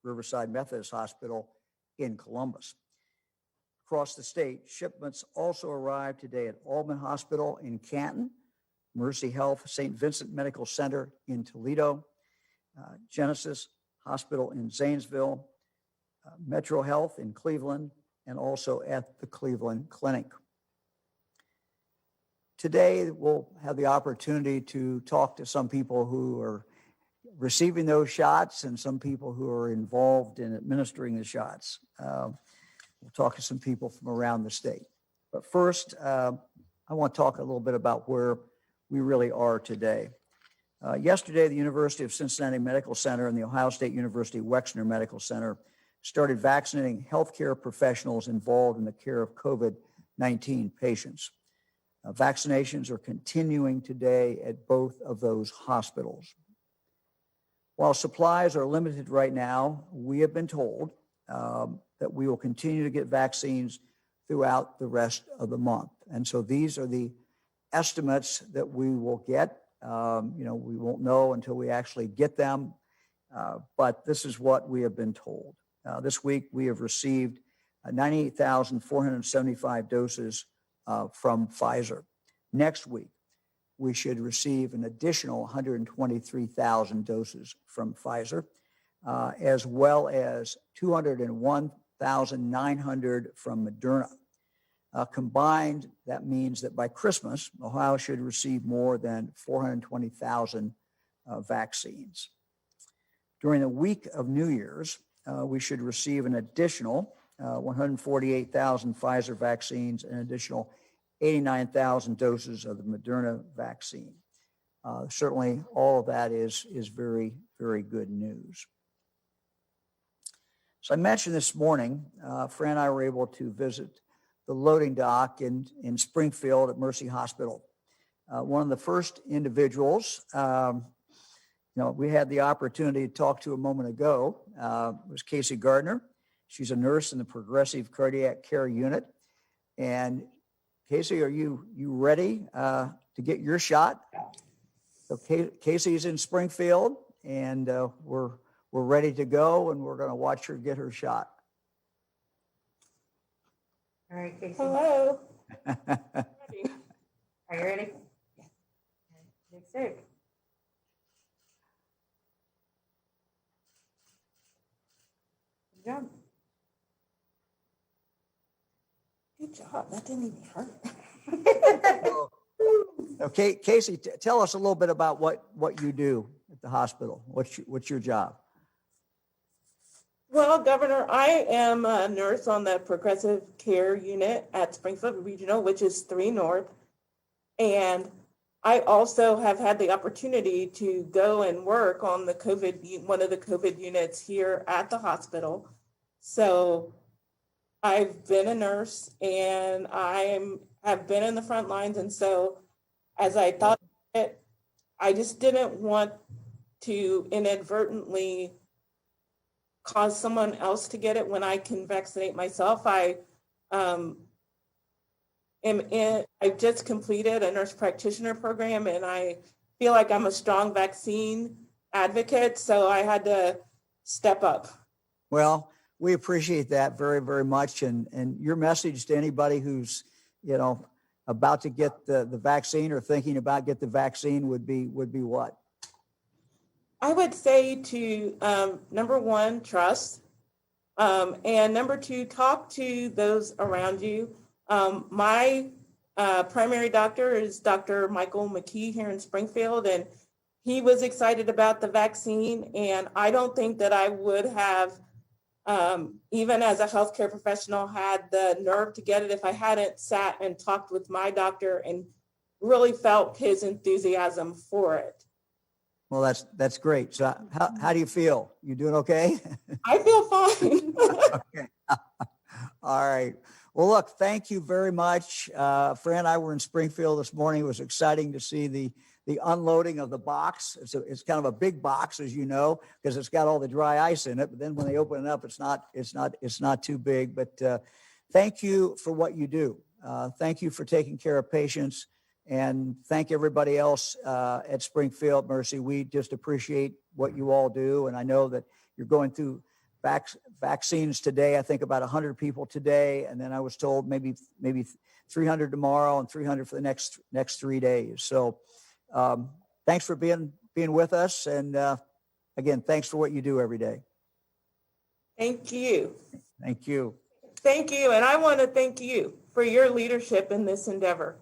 Riverside Methodist Hospital in Columbus. Across the state, shipments also arrived today at Albany Hospital in Canton, Mercy Health St. Vincent Medical Center in Toledo, Genesis Hospital in Zanesville, Metro Health in Cleveland, and also at the Cleveland Clinic. Today, we'll have the opportunity to talk to some people who are receiving those shots and some people who are involved in administering the shots. We'll talk to some people from around the state. But first, I want to talk a little bit about where we really are today. Yesterday, the University of Cincinnati Medical Center and the Ohio State University Wexner Medical Center started vaccinating healthcare professionals involved in the care of COVID-19 patients. Vaccinations are continuing today at both of those hospitals. While supplies are limited right now, we have been told that we will continue to get vaccines throughout the rest of the month. And so these are the estimates that we will get. We won't know until we actually get them, but this is what we have been told. This week, we have received 98,475 doses from Pfizer. Next week, we should receive an additional 123,000 doses from Pfizer, as well as 201,900 from Moderna. Combined, that means that by Christmas, Ohio should receive more than 420,000 vaccines. During the week of New Year's, we should receive an additional 148,000 Pfizer vaccines and an additional 89,000 doses of the Moderna vaccine. Certainly, all of that is very, very good news. So I mentioned this morning, Fran and I were able to visit the loading dock in Springfield at Mercy Hospital. One of the first individuals, we had the opportunity to talk to a moment ago, was Casey Gardner. She's a nurse in the Progressive Cardiac Care Unit. And Casey, are you ready to get your shot? So Casey's in Springfield, and we're ready to go, and we're going to watch her get her shot. All right, Casey. Hello. Are you ready? Yeah. Next stick. Good job. Good job. That didn't even hurt. Okay, Casey, tell us a little bit about what you do at the hospital. What's your job? Well, Governor, I am a nurse on the Progressive Care Unit at Springfield Regional, which is 3 North. And I also have had the opportunity to go and work on one of the COVID units here at the hospital. So I've been a nurse and have been in the front lines. And so as I thought about it, I just didn't want to inadvertently cause someone else to get it when I can vaccinate myself. I just completed a nurse practitioner program, and I feel like I'm a strong vaccine advocate, so I had to step up. Well, we appreciate that very, very much. And your message to anybody who's, about to get the vaccine or thinking about get the vaccine would be what? I would say to, number one, trust. And number two, talk to those around you. My primary doctor is Dr. Michael McKee here in Springfield, and he was excited about the vaccine. And I don't think that I would have, even as a healthcare professional, had the nerve to get it if I hadn't sat and talked with my doctor and really felt his enthusiasm for it. Well, that's great. So how do you feel? You doing okay? I feel fine. Okay. All right. Well, look, thank you very much. Fran and I were in Springfield this morning. It was exciting to see the unloading of the box. It's kind of a big box, as you know, because it's got all the dry ice in it. But then when they open it up, it's not too big. But thank you for what you do. Thank you for taking care of patients. And thank everybody else at Springfield Mercy. We just appreciate what you all do. And I know that you're going through vaccines today. I think about 100 people today, and then I was told maybe 300 tomorrow and 300 for the next 3 days. So thanks for being with us, and again, thanks for what you do every day. Thank you. Thank you. Thank you. And I want to thank you for your leadership in this endeavor.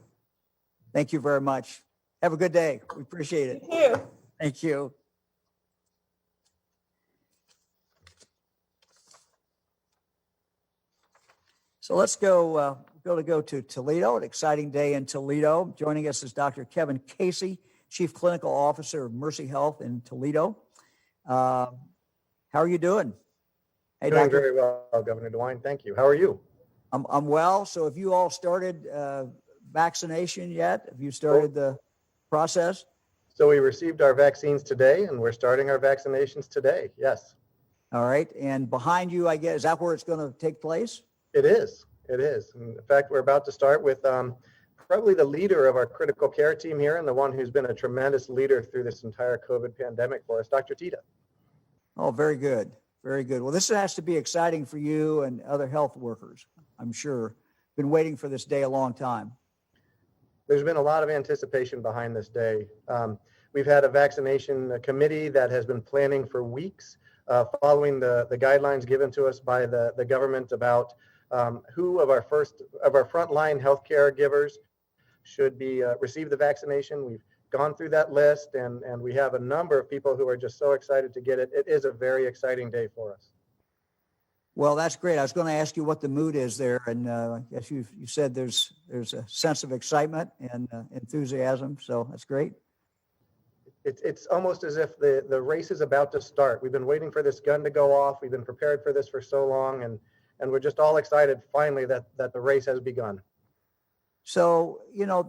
Thank you very much. Have a good day. We appreciate it. Thank you. Thank you. So let's go to Toledo, an exciting day in Toledo. Joining us is Dr. Kevin Casey, Chief Clinical Officer of Mercy Health in Toledo. How are you doing? Hey, Doing Doctor. very well, Governor DeWine. Thank you. How are you? I'm well. So have you all started vaccination yet? Have you started the process? So we received our vaccines today, and we're starting our vaccinations today. Yes. All right. And behind you, I guess, is that where it's going to take place? It is. It is. In fact, we're about to start with probably the leader of our critical care team here and the one who's been a tremendous leader through this entire COVID pandemic for us, Dr. Tita. Oh, very good. Very good. Well, this has to be exciting for you and other health workers, I'm sure. Been waiting for this day a long time. There's been a lot of anticipation behind this day. We've had a vaccination committee that has been planning for weeks, following the guidelines given to us by the government about who of our frontline healthcare givers should be receive the vaccination. We've gone through that list, and we have a number of people who are just so excited to get it. It is a very exciting day for us. Well, that's great. I was going to ask you what the mood is there, and I guess you said there's a sense of excitement and enthusiasm, so that's great. It's almost as if the race is about to start. We've been waiting for this gun to go off. We've been prepared for this for so long, and we're just all excited finally that the race has begun. So,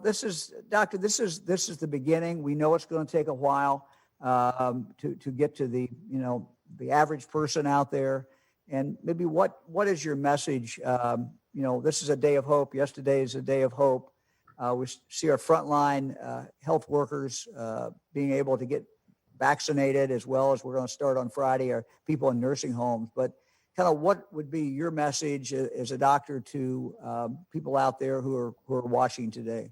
this is, Doctor, this is the beginning. We know it's going to take a while to get to the average person out there. And maybe what is your message? This is a day of hope. Yesterday is a day of hope. We see our frontline health workers being able to get vaccinated, as well as we're going to start on Friday, our people in nursing homes. But kind of what would be your message as a doctor to people out there who are watching today?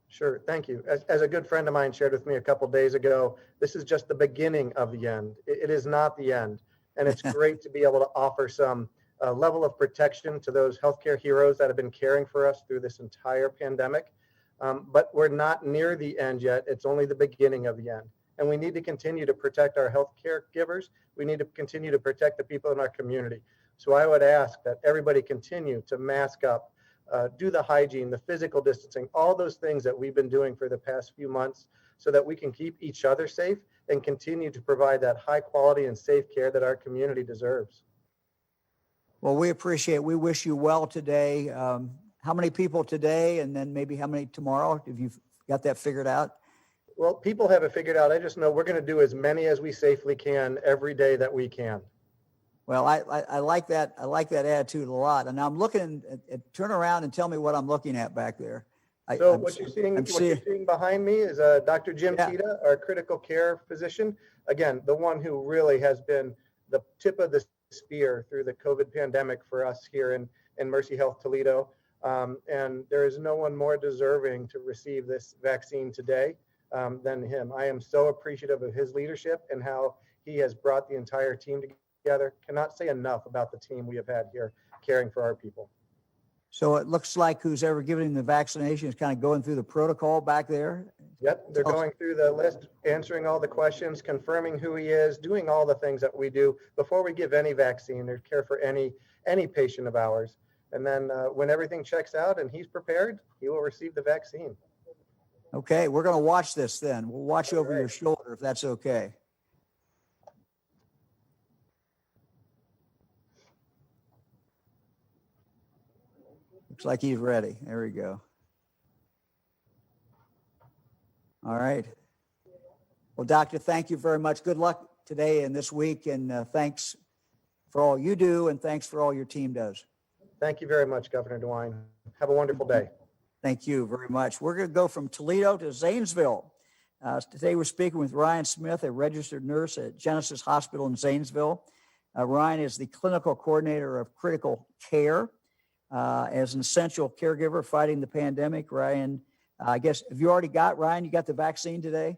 Sure. Thank you. As a good friend of mine shared with me a couple of days ago, this is just the beginning of the end. It is not the end. And it's great to be able to offer some level of protection to those healthcare heroes that have been caring for us through this entire pandemic. But we're not near the end yet. It's only the beginning of the end. And we need to continue to protect our healthcare givers. We need to continue to protect the people in our community. So I would ask that everybody continue to mask up, do the hygiene, the physical distancing, all those things that we've been doing for the past few months, so that we can keep each other safe and continue to provide that high quality and safe care that our community deserves. Well, we appreciate it. We wish you well today. How many people today, and then maybe how many tomorrow? Have you got that figured out? Well, people have it figured out. I just know we're going to do as many as we safely can every day that we can. Well, I like that. I like that attitude a lot. And I'm looking at turn around and tell me what I'm looking at back there. What you're seeing behind me is Dr. Jim Tita, our critical care physician. Again, the one who really has been the tip of the spear through the COVID pandemic for us here in Mercy Health Toledo. And there is no one more deserving to receive this vaccine today than him. I am so appreciative of his leadership and how he has brought the entire team together. Cannot say enough about the team we have had here caring for our people. So it looks like who's ever giving the vaccination is kind of going through the protocol back there. Yep, they're going through the list, answering all the questions, confirming who he is, doing all the things that we do before we give any vaccine or care for any patient of ours. And then when everything checks out and he's prepared, he will receive the vaccine. Okay, we're going to watch this then. We'll watch over your shoulder if that's okay. Looks like he's ready. There we go. All right. Well, Doctor, thank you very much. Good luck today and this week, and thanks for all you do, and thanks for all your team does. Thank you very much, Governor DeWine. Have a wonderful day. Thank you very much. We're going to go from Toledo to Zanesville. Today we're speaking with Ryan Smith, a registered nurse at Genesis Hospital in Zanesville. Ryan is the clinical coordinator of critical care. As an essential caregiver fighting the pandemic, Ryan, I guess, have you already got, Ryan, you got the vaccine today?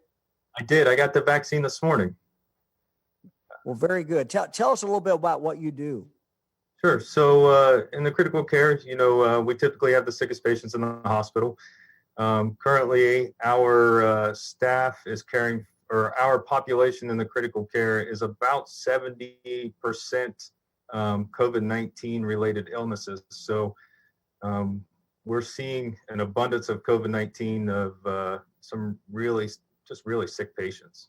I did. I got the vaccine this morning. Well, very good. Tell us a little bit about what you do. Sure. So in the critical care, we typically have the sickest patients in the hospital. Currently, our staff is caring, or our population in the critical care is about 70% COVID-19 related illnesses. So we're seeing an abundance of COVID-19 of some really sick patients.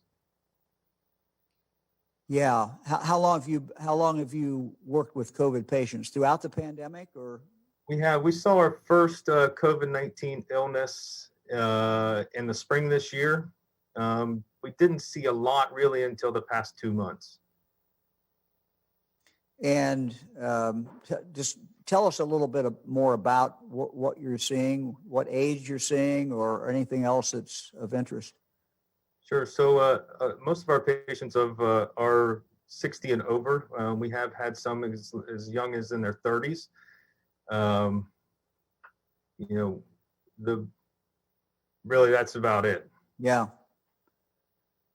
Yeah. How long have you worked with COVID patients throughout the pandemic, or? We saw our first COVID-19 illness in the spring this year. We didn't see a lot really until the past 2 months. And just tell us a little bit more about what you're seeing, what age you're seeing, or anything else that's of interest. Sure. So most of our patients are 60 and over. We have had some as young as in their 30s. Really, that's about it. Yeah.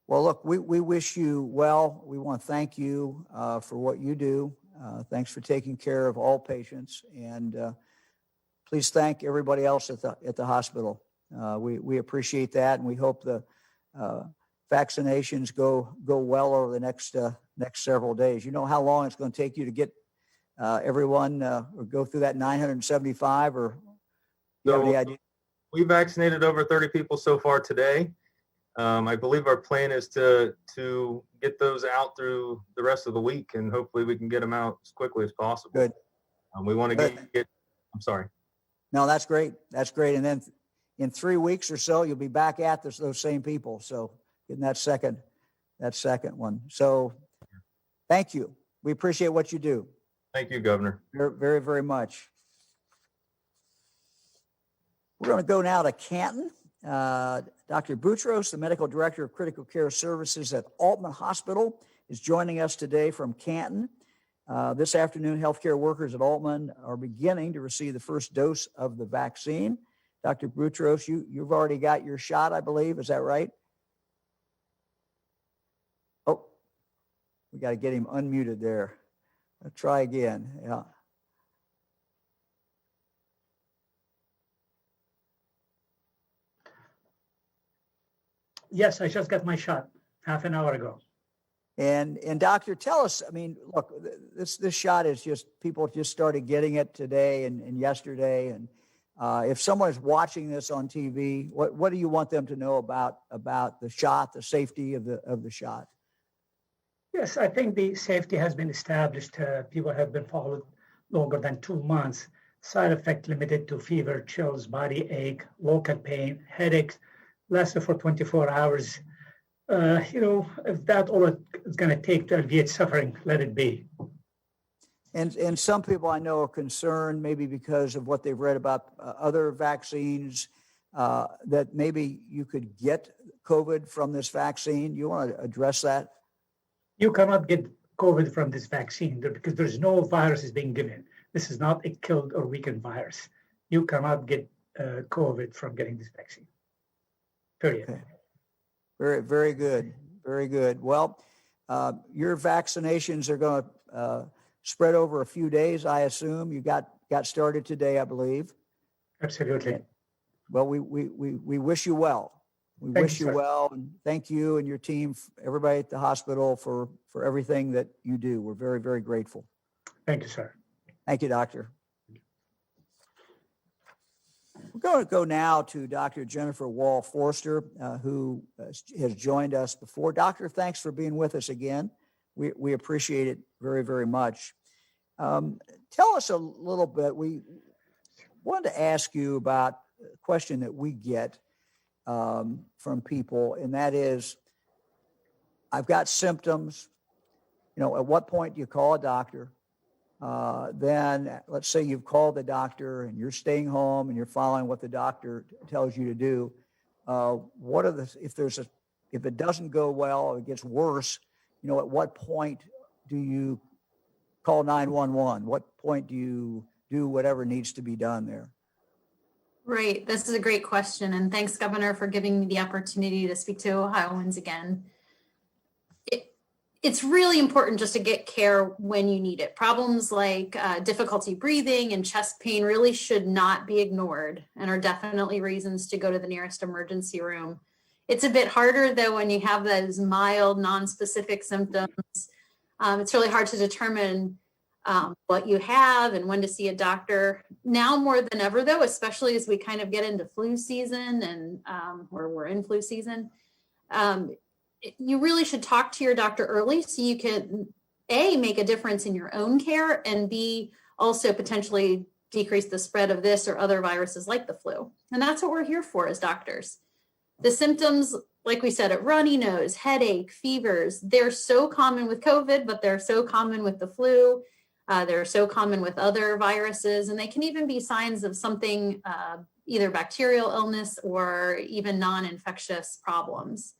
Well, look, we wish you well. We want to thank you for what you do. Thanks for taking care of all patients, and please thank everybody else at the hospital. We appreciate that, and we hope the vaccinations go well over the next several days. You know how long it's going to take you to get everyone or go through that 975, or do you have any idea? We vaccinated over 30 people so far today. I believe our plan is to get those out through the rest of the week, and hopefully we can get them out as quickly as possible. Good. We want to get. I'm sorry. No, that's great. That's great. And then in 3 weeks or so, you'll be back at those same people. So getting that second one. So thank you. We appreciate what you do. Thank you, Governor. Very, very, very much. We're going to go now to Canton. Dr. Boutros, the Medical Director of Critical Care Services at Altman Hospital, is joining us today from Canton. This afternoon, healthcare workers at Altman are beginning to receive the first dose of the vaccine. Dr. Boutros, you've already got your shot, I believe. Is that right? Oh, we got to get him unmuted there. Let's try again. Yeah. Yes, I just got my shot half an hour ago. And doctor, tell us, I mean, look, this shot is just, people just started getting it today and yesterday. And if someone is watching this on TV, what do you want them to know about the shot, the safety of the shot? Yes, I think the safety has been established. People have been followed longer than 2 months. Side effect limited to fever, chills, body ache, local pain, headaches, lasted for 24 hours. If that all it's going to take to alleviate suffering, let it be. And some people I know are concerned, maybe because of what they've read about other vaccines, that maybe you could get COVID from this vaccine. You want to address that? You cannot get COVID from this vaccine because there's no virus is being given. This is not a killed or weakened virus. You cannot get COVID from getting this vaccine. Period. Okay. Very, very good. Very good. Well, your vaccinations are going to spread over a few days, I assume. You got started today, I believe. Absolutely. Well, we wish you well. We wish you well, and thank you and your team, everybody at the hospital for everything that you do. We're very, very grateful. Thank you, sir. Thank you, doctor. We're going to go now to Dr. Jennifer Wall-Forster, who has joined us before. Doctor, thanks for being with us again. We appreciate it very, very much. Tell us a little bit. We wanted to ask you about a question that we get from people, and that is, I've got symptoms. At what point do you call a doctor? Then let's say you've called the doctor and you're staying home and you're following what the doctor tells you to do. If it doesn't go well or it gets worse, at what point do you call 911? What point do you do whatever needs to be done there? Right. This is a great question. And thanks, Governor, for giving me the opportunity to speak to Ohioans again. It's really important just to get care when you need it. Problems like difficulty breathing and chest pain really should not be ignored and are definitely reasons to go to the nearest emergency room. It's a bit harder, though, when you have those mild, non-specific symptoms. It's really hard to determine what you have and when to see a doctor. Now more than ever, though, especially as we kind of get into flu season and or we're in flu season, you really should talk to your doctor early so you can, A, make a difference in your own care, and B, also potentially decrease the spread of this or other viruses like the flu. And that's what we're here for as doctors. The symptoms, like we said, a runny nose, headache, fevers, they're so common with COVID, but they're so common with the flu. They're so common with other viruses, and they can even be signs of something, either bacterial illness or even non-infectious problems.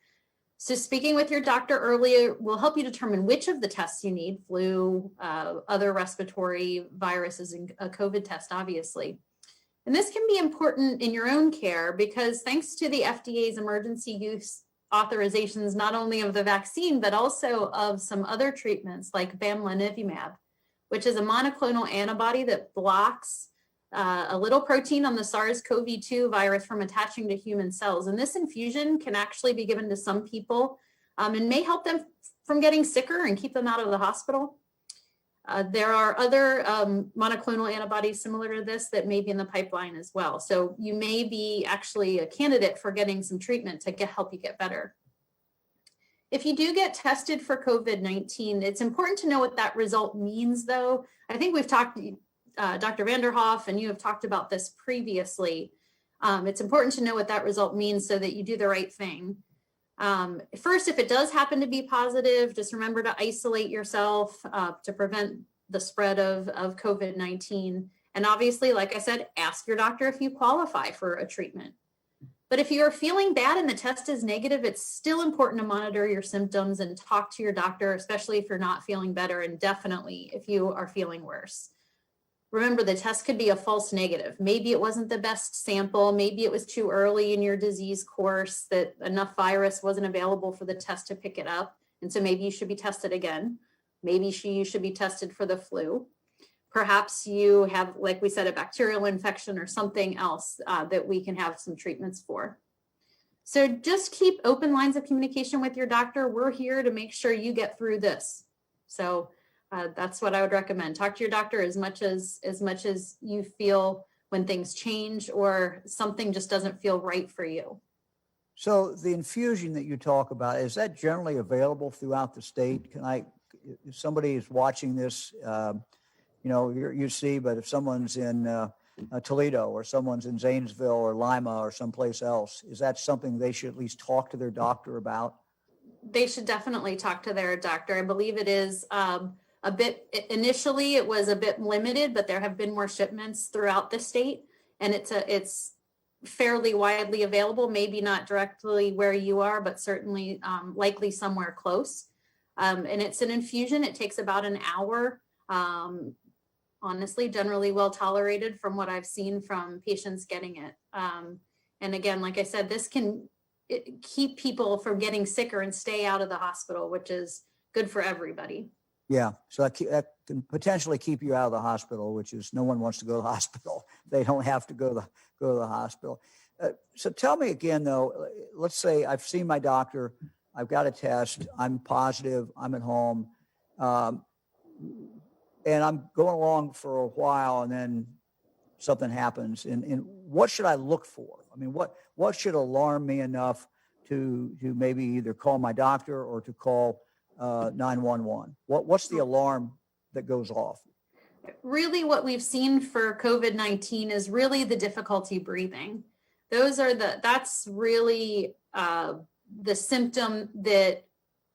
So speaking with your doctor earlier will help you determine which of the tests you need, flu, other respiratory viruses, and a COVID test, obviously. And this can be important in your own care because thanks to the FDA's emergency use authorizations, not only of the vaccine, but also of some other treatments like bamlanivimab, which is a monoclonal antibody that blocks a little protein on the SARS-CoV-2 virus from attaching to human cells. And this infusion can actually be given to some people and may help them from getting sicker and keep them out of the hospital. There are other monoclonal antibodies similar to this that may be in the pipeline as well. So you may be actually a candidate for getting some treatment to help you get better. If you do get tested for COVID-19, it's important to know what that result means, though. I think we've talked, Dr. Vanderhoff, and you have talked about this previously. It's important to know what that result means so that you do the right thing. First, if it does happen to be positive, just remember to isolate yourself to prevent the spread of COVID-19. And obviously, like I said, ask your doctor if you qualify for a treatment. But if you're feeling bad and the test is negative, it's still important to monitor your symptoms and talk to your doctor, especially if you're not feeling better, and definitely if you are feeling worse. Remember, the test could be a false negative. Maybe it wasn't the best sample. Maybe it was too early in your disease course that enough virus wasn't available for the test to pick it up. And so maybe you should be tested again. Maybe you should be tested for the flu. Perhaps you have, like we said, a bacterial infection or something else that we can have some treatments for. So just keep open lines of communication with your doctor. We're here to make sure you get through this. So that's what I would recommend. Talk to your doctor as much as you feel when things change or something just doesn't feel right for you. So the infusion that you talk about, is that generally available throughout the state? If somebody is watching this, you see, but if someone's in Toledo or someone's in Zanesville or Lima or someplace else, is that something they should at least talk to their doctor about? They should definitely talk to their doctor. I believe it is a bit, initially it was a bit limited, but there have been more shipments throughout the state, and it's fairly widely available, maybe not directly where you are, but certainly likely somewhere close. And it's an infusion. It takes about an hour. Honestly, generally well tolerated from what I've seen from patients getting it. And again, like I said, this can keep people from getting sicker and stay out of the hospital, which is good for everybody. Yeah, so that can potentially keep you out of the hospital, which is, no one wants to go to the hospital. They don't have to go to the hospital. So tell me again, though, let's say I've seen my doctor, I've got a test, I'm positive, I'm at home, and I'm going along for a while, and then something happens. And what should I look for? I mean, what should alarm me enough to maybe either call my doctor or to call 911? What's the alarm that goes off? Really, what we've seen for COVID-19 is really the difficulty breathing. That's really the symptom that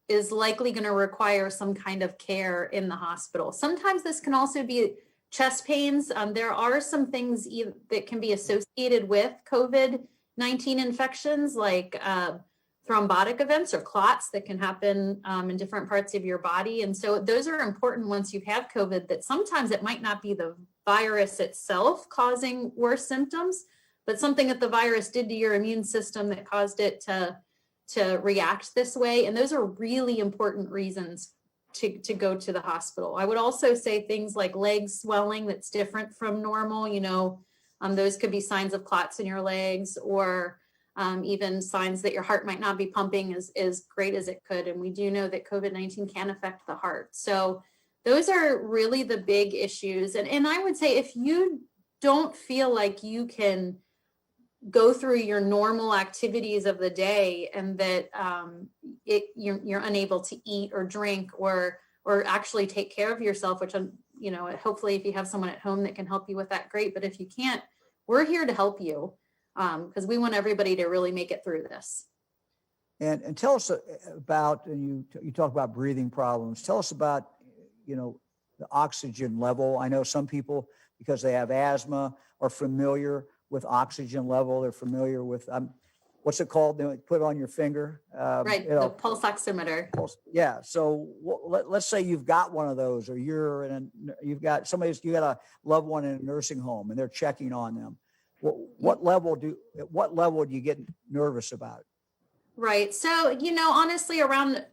is likely going to require some kind of care in the hospital. Sometimes this can also be chest pains. There are some things that can be associated with COVID-19 infections, like thrombotic events or clots that can happen in different parts of your body. And so those are important once you have COVID, that sometimes it might not be the virus itself causing worse symptoms, but something that the virus did to your immune system that caused it to react this way. And those are really important reasons to go to the hospital. I would also say things like leg swelling that's different from normal, those could be signs of clots in your legs, or even signs that your heart might not be pumping as great as it could. And we do know that COVID-19 can affect the heart. So those are really the big issues. And I would say if you don't feel like you can go through your normal activities of the day, and that you're unable to eat or drink or actually take care of yourself, which hopefully if you have someone at home that can help you with that, great. But if you can't, we're here to help you, because we want everybody to really make it through this. And tell us about, and you talk about breathing problems. Tell us about, the oxygen level. I know some people, because they have asthma, are familiar with oxygen level. They're familiar with, what's it called? They put it on your finger. Right, the pulse oximeter. Yeah. So let's say you've got one of those, or you got a loved one in a nursing home and they're checking on them. What level do you get nervous about? Right. So, honestly, around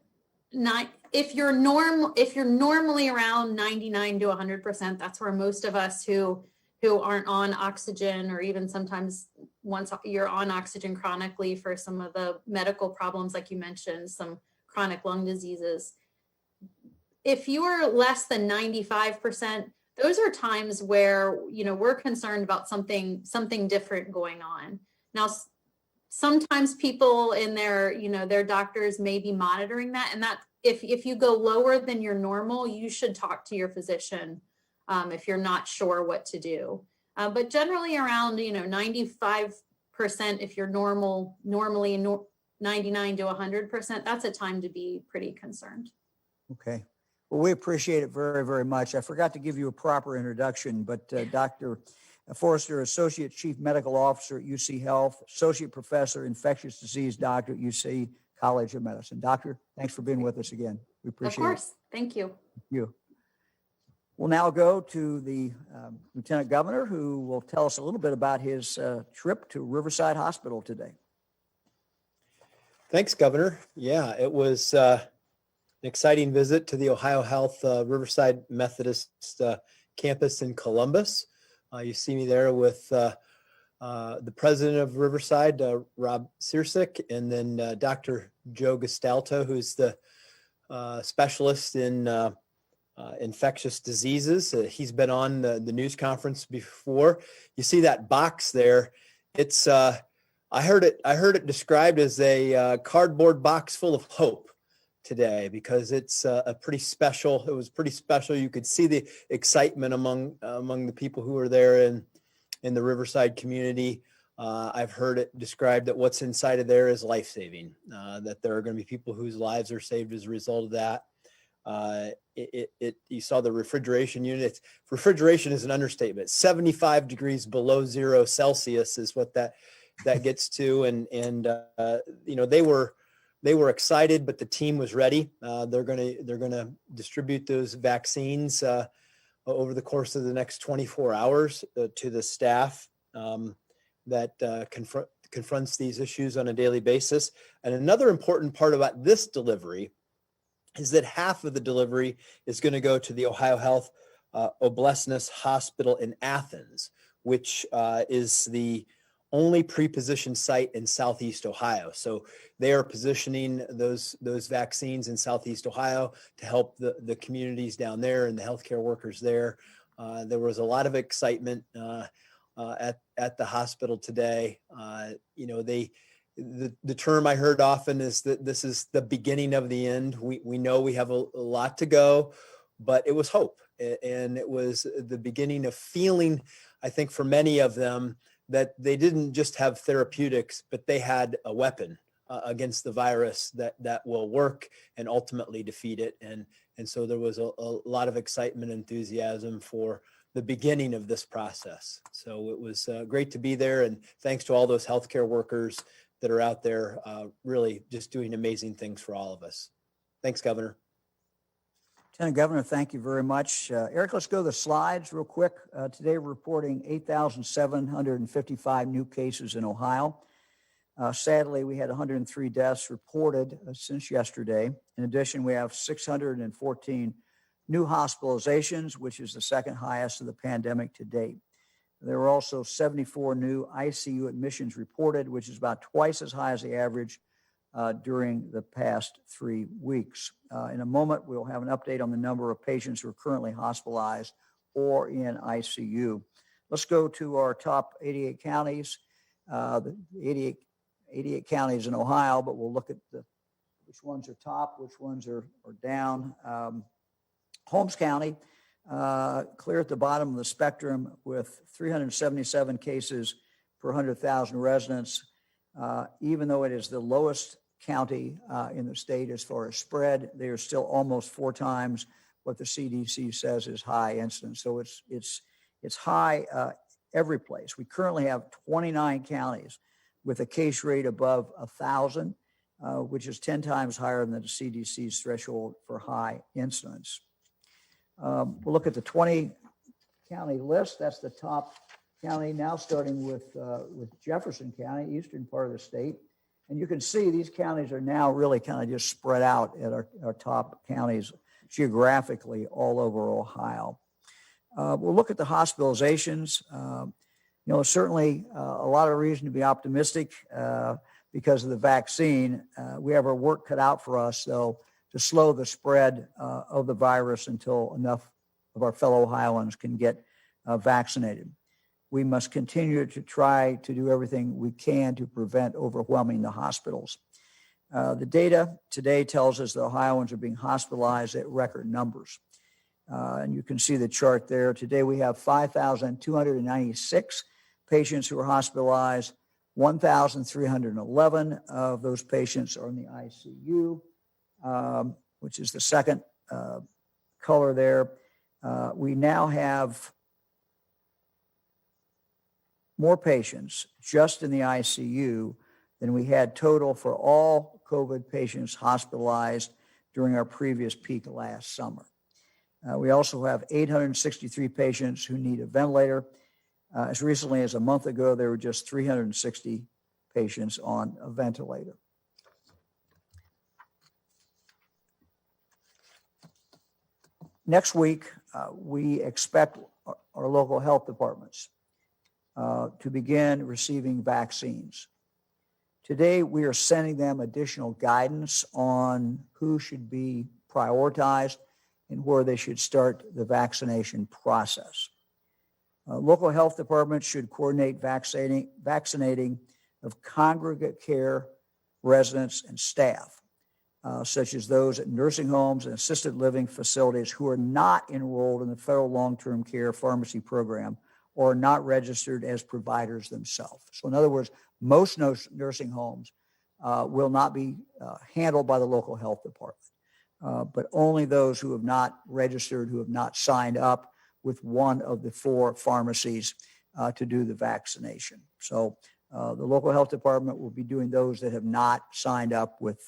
if you're normally around 99 to 100%, that's where most of us who aren't on oxygen, or even sometimes once you're on oxygen chronically for some of the medical problems, like you mentioned, some chronic lung diseases. If you are less than 95%, those are times where, we're concerned about something different going on. Now, sometimes people in their doctors may be monitoring that. And that if you go lower than your normal, you should talk to your physician if you're not sure what to do. But generally around, 95%, if you're normally 99 to 100%, that's a time to be pretty concerned. Okay. Well, we appreciate it very, very much. I forgot to give you a proper introduction, but Dr. Forrester, Associate Chief Medical Officer at UC Health, Associate Professor, Infectious Disease Doctor at UC College of Medicine. Doctor, thanks for being with us again. We appreciate it. Of course. Thank you. Thank you. We'll now go to the Lieutenant Governor, who will tell us a little bit about his trip to Riverside Hospital today. Thanks, Governor. Yeah, it was an exciting visit to the Ohio Health Riverside Methodist campus in Columbus. You see me there with the president of Riverside, Rob Sirsick, and then Dr. Joe Gestalto, who's the specialist in infectious diseases. He's been on the news conference before. You see that box there. It's I heard it described as a cardboard box full of hope today, because it's it was pretty special. You could see the excitement among the people who are there in the Riverside community. I've heard it described that what's inside of there is life-saving, that there are going to be people whose lives are saved as a result of that. You saw the refrigeration unit. Refrigeration is an understatement. 75 degrees below 0 Celsius is what that gets to. And they were excited, but the team was ready. They're gonna distribute those vaccines over the course of the next 24 hours to the staff that confronts these issues on a daily basis. And another important part about this delivery is that half of the delivery is going to go to the Ohio Health Oblessness Hospital in Athens, which is the only pre-positioned site in Southeast Ohio. So they are positioning those vaccines in Southeast Ohio to help the communities down there and the healthcare workers there. There was a lot of excitement at the hospital today. The term I heard often is that this is the beginning of the end. We know we have a lot to go, but it was hope. And it was the beginning of feeling, I think, for many of them, that they didn't just have therapeutics, but they had a weapon against the virus that will work and ultimately defeat it. And so there was a lot of excitement and enthusiasm for the beginning of this process. So it was great to be there. And thanks to all those healthcare workers that are out there really just doing amazing things for all of us. Thanks, Governor. Lieutenant Governor, thank you very much. Eric, let's go to the slides real quick. Today, we're reporting 8,755 new cases in Ohio. Sadly, we had 103 deaths reported since yesterday. In addition, we have 614 new hospitalizations, which is the second highest of the pandemic to date. There were also 74 new ICU admissions reported, which is about twice as high as the average during the past 3 weeks. In a moment, we'll have an update on the number of patients who are currently hospitalized or in ICU. Let's go to our top 88 counties, the 88 counties in Ohio, but we'll look at which ones are top, which ones are down. Holmes County, clear at the bottom of the spectrum with 377 cases per 100,000 residents. Even though it is the lowest county in the state as far as spread, they are still almost 4 times what the CDC says is high incidence. So it's high every place. We currently have 29 counties with a case rate above 1,000, which is 10 times higher than the CDC's threshold for high incidence. We'll look at the 20 county list. That's the top county now, starting with Jefferson County, eastern part of the state. And you can see these counties are now really kind of just spread out at our top counties geographically all over Ohio. We'll look at the hospitalizations. Certainly a lot of reason to be optimistic because of the vaccine. We have our work cut out for us, though, to slow the spread of the virus until enough of our fellow Ohioans can get vaccinated. We must continue to try to do everything we can to prevent overwhelming the hospitals. The data today tells us that Ohioans are being hospitalized at record numbers. And you can see the chart there. Today we have 5,296 patients who are hospitalized. 1,311 of those patients are in the ICU, which is the second color there. We now have more patients just in the ICU than we had total for all COVID patients hospitalized during our previous peak last summer. We also have 863 patients who need a ventilator. As recently as a month ago, there were just 360 patients on a ventilator. Next week, we expect our local health departments to begin receiving vaccines. Today, we are sending them additional guidance on who should be prioritized and where they should start the vaccination process. Local health departments should coordinate vaccinating of congregate care residents and staff, such as those at nursing homes and assisted living facilities who are not enrolled in the federal long-term care pharmacy program or not registered as providers themselves. So in other words, most nursing homes will not be handled by the local health department, but only those who have not registered, who have not signed up with one of the 4 pharmacies to do the vaccination. So the local health department will be doing those that have not signed up with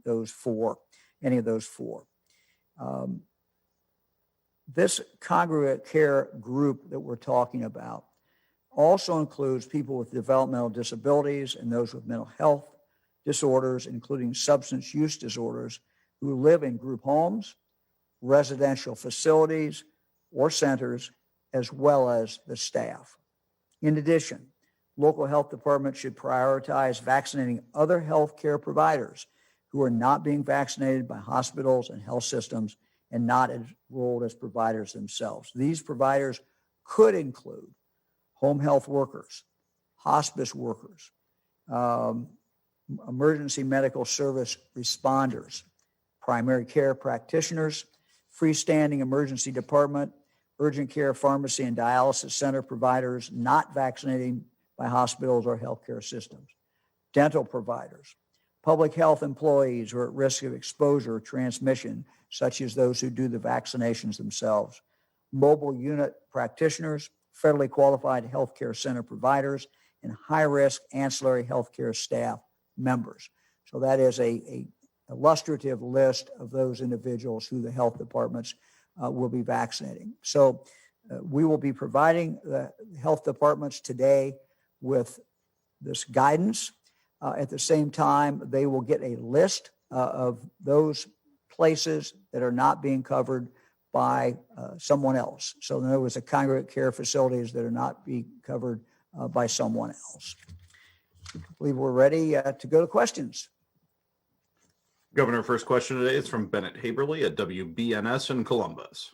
those 4, any of those 4. This congregate care group that we're talking about also includes people with developmental disabilities and those with mental health disorders, including substance use disorders, who live in group homes, residential facilities, or centers, as well as the staff. In addition, local health departments should prioritize vaccinating other health care providers who are not being vaccinated by hospitals and health systems and not enrolled as providers themselves. These providers could include home health workers, hospice workers, emergency medical service responders, primary care practitioners, freestanding emergency department, urgent care pharmacy and dialysis center providers not vaccinating by hospitals or healthcare systems, dental providers, public health employees who are at risk of exposure or transmission, such as those who do the vaccinations themselves, mobile unit practitioners, federally qualified healthcare center providers, and high-risk ancillary healthcare staff members. So that is a illustrative list of those individuals who the health departments will be vaccinating. So we will be providing the health departments today with this guidance. At the same time, they will get a list of those places that are not being covered by someone else. So in other words, the congregate care facilities that are not being covered by someone else. I believe we're ready to go to questions. Governor, first question today is from Bennett Haberly at WBNS in Columbus.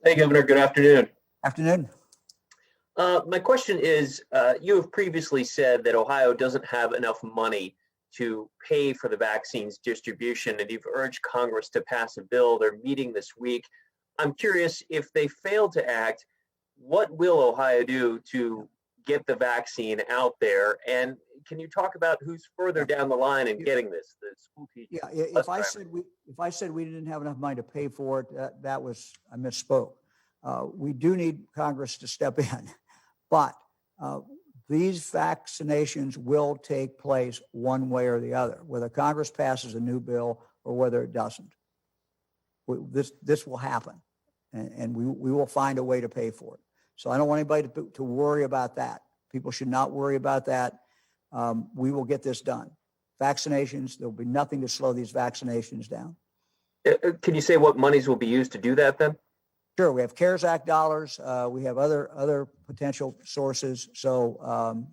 Hey, Governor. Good afternoon. Afternoon. My question is, you have previously said that Ohio doesn't have enough money to pay for the vaccines distribution, and you've urged Congress to pass a bill. They're meeting this week. I'm curious, if they fail to act, what will Ohio do to get the vaccine out there? And can you talk about who's further down the line in getting this? The school teachers. Yeah, if I said we didn't have enough money to pay for it, I misspoke. We do need Congress to step in, but these vaccinations will take place one way or the other, whether Congress passes a new bill or whether it doesn't. This will happen, and we will find a way to pay for it. So I don't want anybody to worry about that. People should not worry about that. We will get this done. Vaccinations, there'll be nothing to slow these vaccinations down. Can you say what monies will be used to do that then? Sure, we have CARES Act dollars. We have other potential sources. So,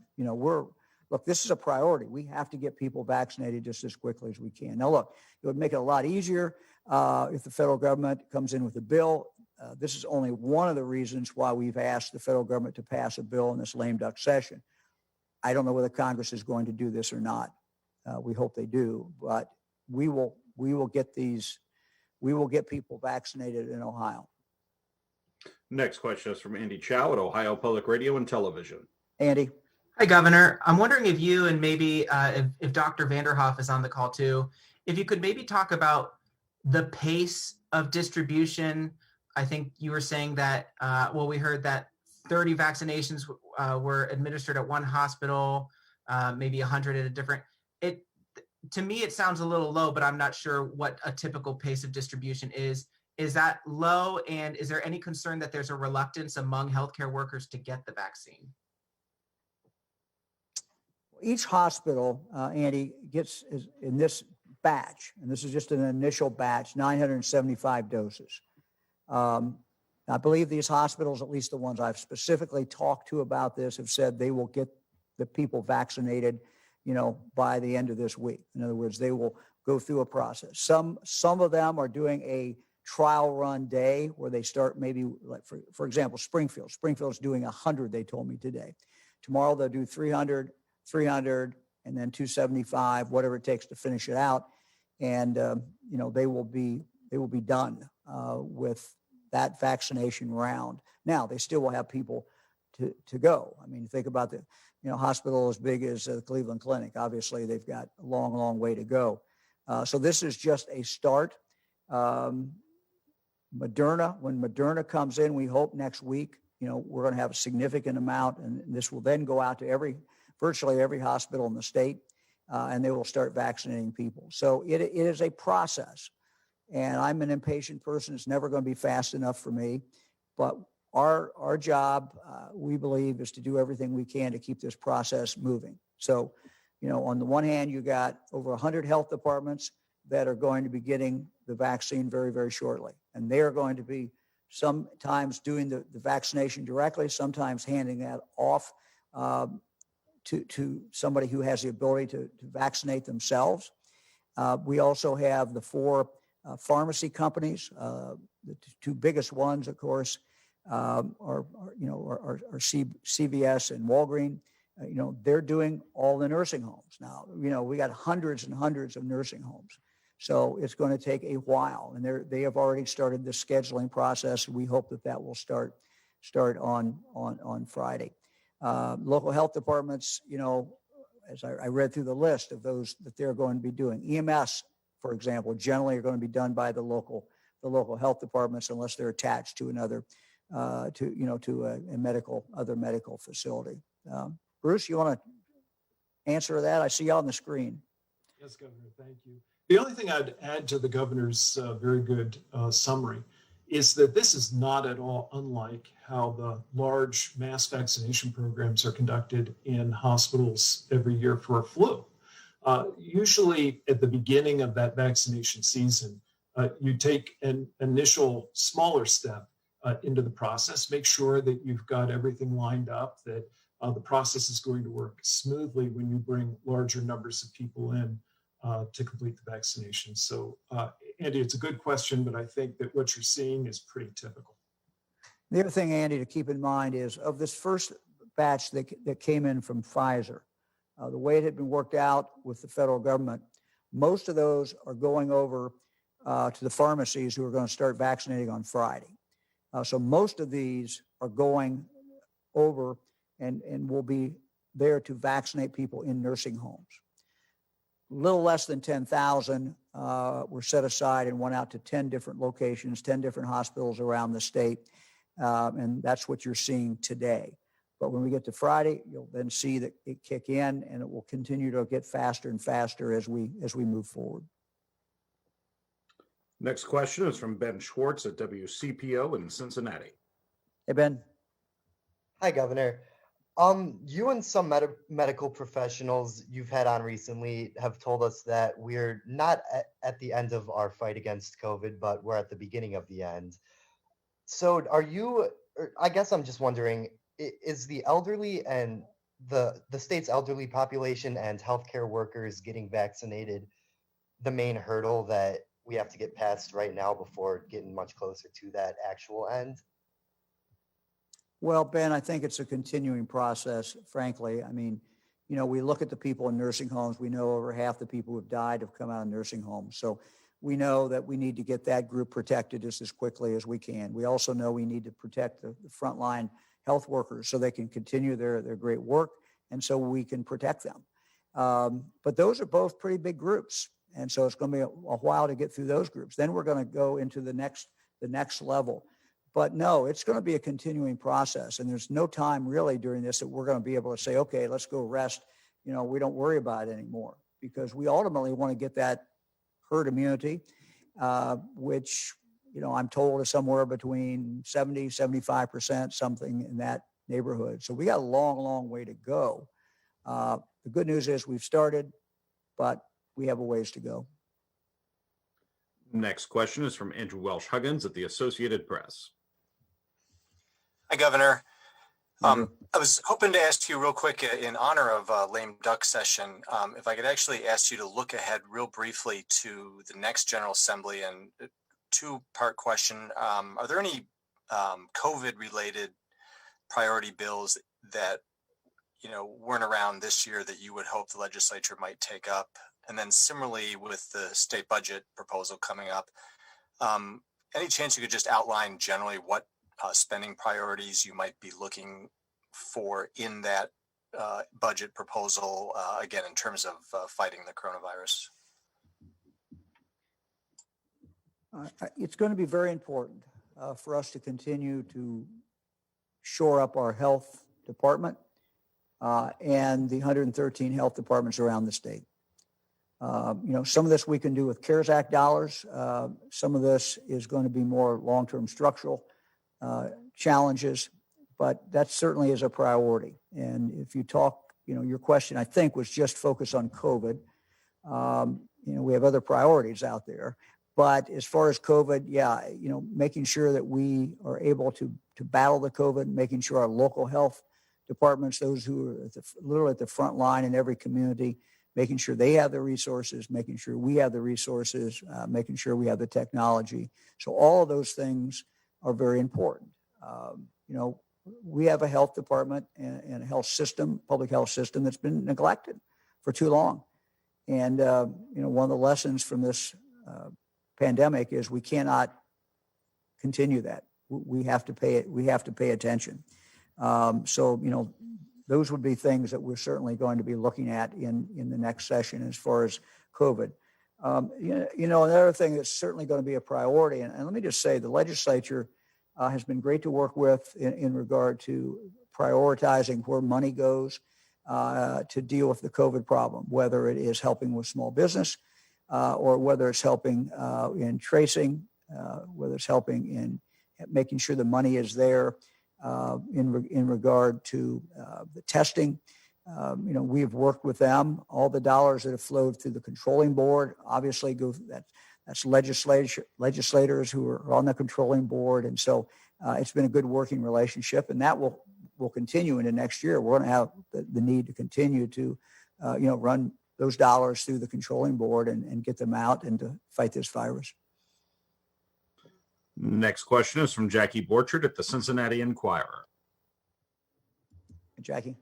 look, this is a priority. We have to get people vaccinated just as quickly as we can. Now, look, it would make it a lot easier if the federal government comes in with a bill. This is only one of the reasons why we've asked the federal government to pass a bill in this lame duck session. I don't know whether Congress is going to do this or not. We hope they do, but we will get people vaccinated in Ohio. Next question is from Andy Chow at Ohio Public Radio and Television. Andy. Hi, Governor. I'm wondering if you and maybe if Dr. Vanderhoff is on the call too, if you could maybe talk about the pace of distribution. I think you were saying that, we heard that 30 vaccinations were administered at one hospital, maybe 100 at a different. To me, it sounds a little low, but I'm not sure what a typical pace of distribution is. Is that low? And is there any concern that there's a reluctance among healthcare workers to get the vaccine? Each hospital, Andy, gets in this batch, and this is just an initial batch, 975 doses. I believe these hospitals, at least the ones I've specifically talked to about this, have said they will get the people vaccinated, by the end of this week. In other words, they will go through a process. Some of them are doing a trial run day where they start maybe, like for example, Springfield's doing 100, they told me today. Tomorrow they'll do 300, and then 275, whatever it takes to finish it out. And, they will be done with that vaccination round. Now, they still will have people to go. I mean, think about the hospital as big as the Cleveland Clinic. Obviously, they've got a long, long way to go. So this is just a start. When Moderna comes in, we hope next week, we're going to have a significant amount, and this will then go out to virtually every hospital in the state, and they will start vaccinating people. So it is a process, and I'm an impatient person. It's never going to be fast enough for me, but our job, we believe, is to do everything we can to keep this process moving. So, on the one hand, you got over 100 health departments that are going to be getting the vaccine very, very shortly. And they're going to be sometimes doing the vaccination directly, sometimes handing that off to somebody who has the ability to vaccinate themselves. We also have the 4 pharmacy companies. The two biggest ones, of course, are CVS and Walgreens. They're doing all the nursing homes now. We got hundreds and hundreds of nursing homes. So it's going to take a while, and they have already started the scheduling process. We hope that will start on Friday. Local health departments, as I read through the list of those that they're going to be doing. EMS, for example, generally are going to be done by the local health departments unless they're attached to another, to a other medical facility. Bruce, you want to answer that? I see you on the screen. Yes, Governor, thank you. The only thing I'd add to the governor's very good summary is that this is not at all unlike how the large mass vaccination programs are conducted in hospitals every year for flu. Usually at the beginning of that vaccination season, you take an initial smaller step into the process, make sure that you've got everything lined up, that the process is going to work smoothly when you bring larger numbers of people in to complete the vaccination. So, Andy, it's a good question, but I think that what you're seeing is pretty typical. The other thing, Andy, to keep in mind is of this first batch that came in from Pfizer, the way it had been worked out with the federal government, most of those are going over to the pharmacies who are going to start vaccinating on Friday. So most of these are going over and will be there to vaccinate people in nursing homes. A little less than 10,000 were set aside and went out to 10 different locations, 10 different hospitals around the state. And that's what you're seeing today. But when we get to Friday, you'll then see that it kick in, and it will continue to get faster and faster as we move forward. Next question is from Ben Schwartz at WCPO in Cincinnati. Hey, Ben. Hi, Governor. You and some medical professionals you've had on recently have told us that we're not at the end of our fight against COVID, but we're at the beginning of the end. So I guess I'm just wondering, is the elderly and the state's elderly population and healthcare workers getting vaccinated the main hurdle that we have to get past right now before getting much closer to that actual end? Well, Ben, I think it's a continuing process, frankly. I mean, we look at the people in nursing homes. We know over half the people who have died have come out of nursing homes. So we know that we need to get that group protected just as quickly as we can. We also know we need to protect the frontline health workers so they can continue their great work and so we can protect them. But those are both pretty big groups. And so it's going to be a while to get through those groups. Then we're going to go into the next level. But no, it's going to be a continuing process. And there's no time really during this that we're going to be able to say, okay, let's go rest. We don't worry about it anymore, because we ultimately want to get that herd immunity, which, I'm told is somewhere between 70, 75%, something in that neighborhood. So we got a long, long way to go. The good news is we've started, but we have a ways to go. Next question is from Andrew Welsh-Huggins at the Associated Press. Hi, Governor. I was hoping to ask you real quick in honor of Lame Duck Session, if I could actually ask you to look ahead real briefly to the next General Assembly, and two-part question. Are there any COVID-related priority bills that, weren't around this year that you would hope the legislature might take up? And then similarly with the state budget proposal coming up, any chance you could just outline generally what spending priorities you might be looking for in that budget proposal, again, in terms of fighting the coronavirus? It's going to be very important for us to continue to shore up our health department and the 113 health departments around the state. Some of this we can do with CARES Act dollars. Some of this is going to be more long-term structural challenges, but that certainly is a priority. And if you talk, your question, I think, was just focused on COVID. We have other priorities out there. But as far as COVID, making sure that we are able to battle the COVID, making sure our local health departments, those who are literally at the front line in every community, making sure they have the resources, making sure we have the resources, making sure we have the technology. So all of those things are very important. We have a health department and a health system, public health system that's been neglected for too long. And, one of the lessons from this pandemic is we cannot continue that. We have to pay attention. Those would be things that we're certainly going to be looking at in the next session as far as COVID. Another thing that's certainly going to be a priority, and let me just say the legislature has been great to work with in regard to prioritizing where money goes. to deal with the COVID problem, whether it is helping with small business or whether it's helping in tracing, whether it's helping in making sure the money is there in regard to the testing. We've worked with them. All the dollars that have flowed through the controlling board obviously go. That's legislators who are on the controlling board, and so it's been a good working relationship, and that will continue into next year. We're going to have the need to continue to, run those dollars through the controlling board and get them out and to fight this virus. Next question is from Jackie Borchard at the Cincinnati Enquirer. Jackie.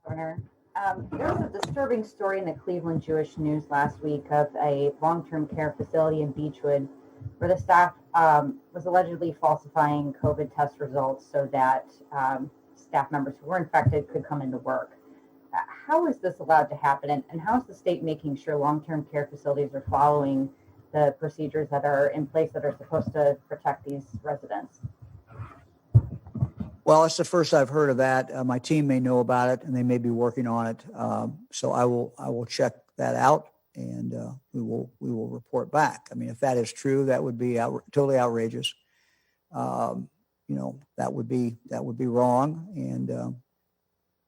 Governor, there was a disturbing story in the Cleveland Jewish News last week of a long-term care facility in Beechwood where the staff was allegedly falsifying COVID test results so that staff members who were infected could come into work. How is this allowed to happen, and how is the state making sure long-term care facilities are following the procedures that are in place that are supposed to protect these residents? Well, it's the first I've heard of that. My team may know about it, and they may be working on it. So I will check that out, and we will report back. I mean, if that is true, that would be totally outrageous. That would be wrong, and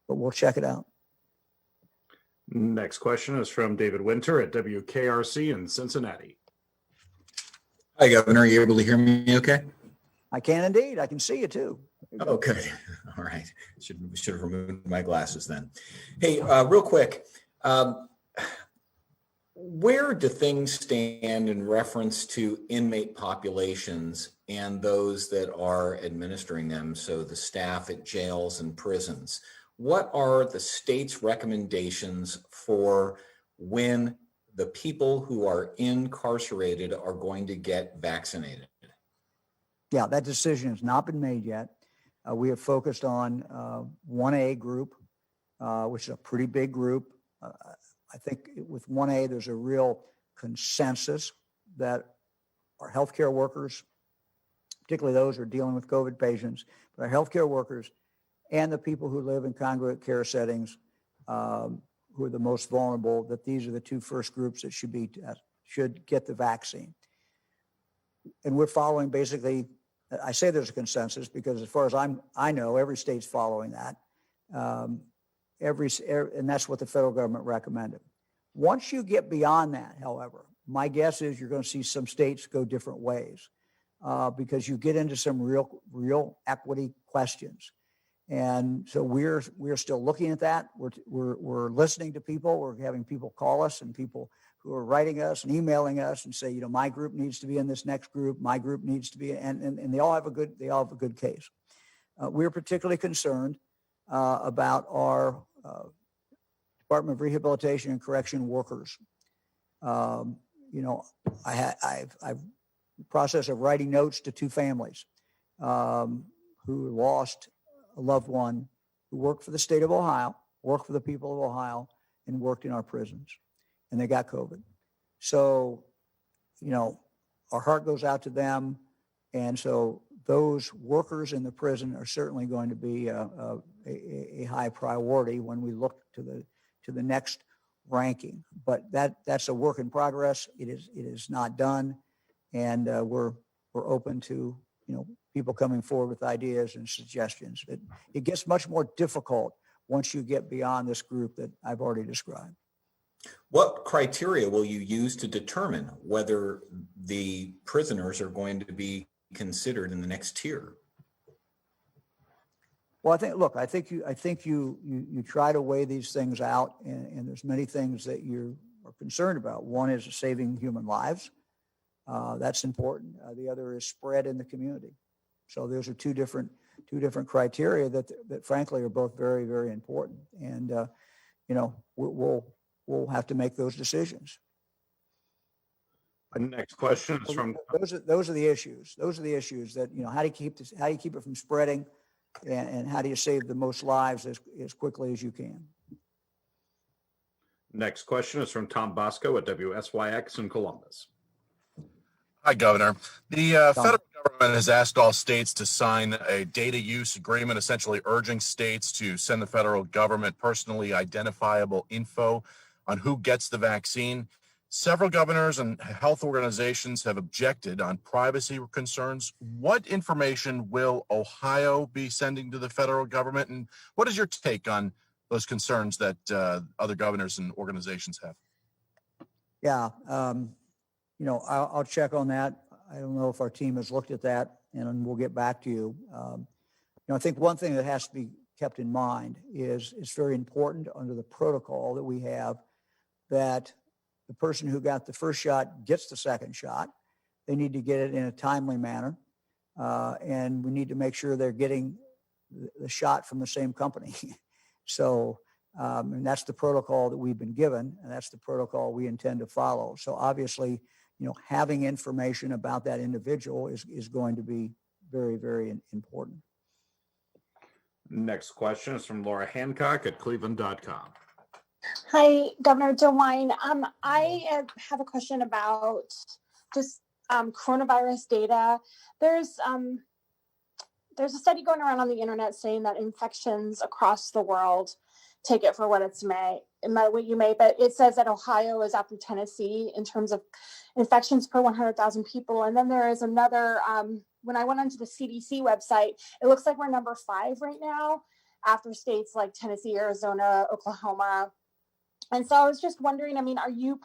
but we'll check it out. Next question is from David Winter at WKRC in Cincinnati. Hi, Governor. Are you able to hear me okay? I can indeed. I can see you too. Okay. All right. Should have removed my glasses then. Hey, real quick, where do things stand in reference to inmate populations and those that are administering them, so the staff at jails and prisons? What are the state's recommendations for when the people who are incarcerated are going to get vaccinated? Yeah, that decision has not been made yet. We have focused on 1A group, which is a pretty big group. I think with 1A, there's a real consensus that our healthcare workers, particularly those who are dealing with COVID patients, but our healthcare workers and the people who live in congregate care settings, who are the most vulnerable, that these are the two first groups that should get the vaccine. And we're following basically, I say there's a consensus because as far as I know, every state's following that. And that's what the federal government recommended. Once you get beyond that, however, my guess is you're going to see some states go different ways because you get into some real equity questions. And so we're still looking at that. We're listening to people. We're having people call us and people who are writing us and emailing us and say, my group needs to be in this next group. My group needs to be, and they all have a good case. We're particularly concerned about our Department of Rehabilitation and Correction workers. I've process of writing notes to two families who lost a loved one who worked for the state of Ohio, worked for the people of Ohio, and worked in our prisons. And they got COVID. So, our heart goes out to them. And so those workers in the prison are certainly going to be a high priority when we look to the next ranking. But that's a work in progress. It is not done. And we're open to, people coming forward with ideas and suggestions. It gets much more difficult once you get beyond this group that I've already described. What criteria will you use to determine whether the prisoners are going to be considered in the next tier? Well, I think you try to weigh these things out, and there's many things that you are concerned about. One is saving human lives. That's important. The other is spread in the community. So those are two different criteria that frankly are both very, very important. And we'll have to make those decisions. The next question is from those are the issues. Those are the issues that how do you keep it from spreading, and how do you save the most lives as quickly as you can. Next question is from Tom Bosco at WSYX in Columbus. Hi, Governor. The federal government has asked all states to sign a data use agreement, essentially urging states to send the federal government personally identifiable info on who gets the vaccine. Several governors and health organizations have objected on privacy concerns. What information will Ohio be sending to the federal government? And what is your take on those concerns that other governors and organizations have? Yeah, I'll check on that. I don't know if our team has looked at that, and we'll get back to you. I think one thing that has to be kept in mind is it's very important under the protocol that we have that the person who got the first shot gets the second shot. They need to get it in a timely manner, and we need to make sure they're getting the shot from the same company. So, and that's the protocol that we've been given, and that's the protocol we intend to follow. So obviously, having information about that individual is going to be very, very important. Next question is from Laura Hancock at cleveland.com. Hi, Governor DeWine. I have a question about just coronavirus data. There's a study going around on the internet saying that infections across the world, take it for what what you may, but it says that Ohio is after Tennessee in terms of infections per 100,000 people. And then there is another, when I went onto the CDC website, it looks like we're number 5 right now after states like Tennessee, Arizona, Oklahoma. And so I was just wondering, are you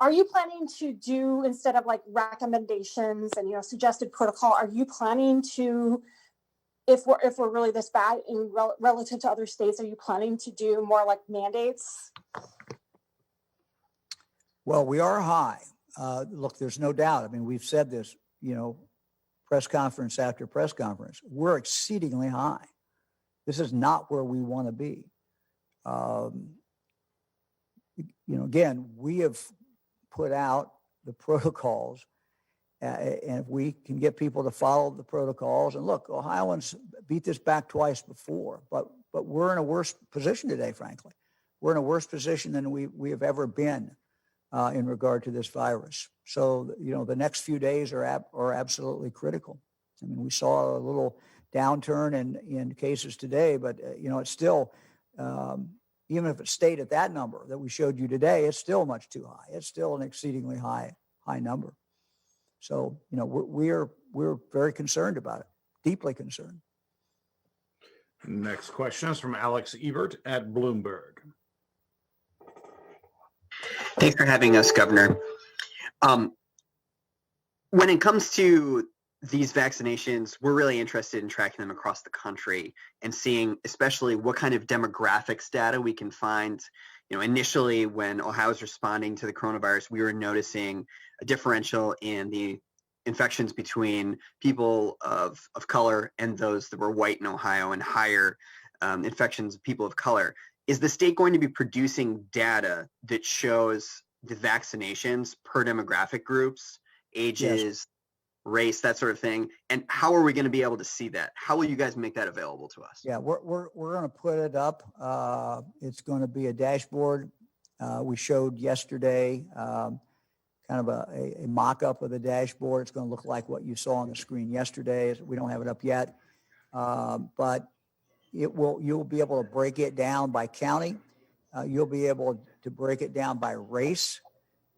planning to do, instead of like recommendations and, suggested protocol, are you planning to, if we're really this bad in relative to other states, are you planning to do more like mandates? Well, we are high. Look, there's no doubt. We've said this, press conference after press conference. We're exceedingly high. This is not where we want to be. Again, we have put out the protocols, and if we can get people to follow the protocols, and look, Ohioans beat this back twice before, but we're in a worse position today, frankly. We're in a worse position than we have ever been in regard to this virus. So, the next few days are absolutely critical. We saw a little downturn in cases today, but, it's still, even if it stayed at that number that we showed you today, it's still much too high. It's still an exceedingly high number. So, we're very concerned about it, deeply concerned. Next question is from Alex Ebert at Bloomberg. Thanks for having us, Governor. When it comes to these vaccinations, we're really interested in tracking them across the country and seeing especially what kind of demographics data we can find. Initially when Ohio was responding to the coronavirus, we were noticing a differential in the infections between people of color and those that were white in Ohio, and higher infections of people of color. Is the state going to be producing data that shows the vaccinations per demographic groups, ages, yes, race, that sort of thing? And how are we going to be able to see that? How will you guys make that available to us? Yeah, we're going to put it up. It's going to be a dashboard. We showed yesterday kind of a mock-up of the dashboard. It's going to look like what you saw on the screen yesterday. We don't have it up yet, but you'll be able to break it down by county. You'll be able to break it down by race.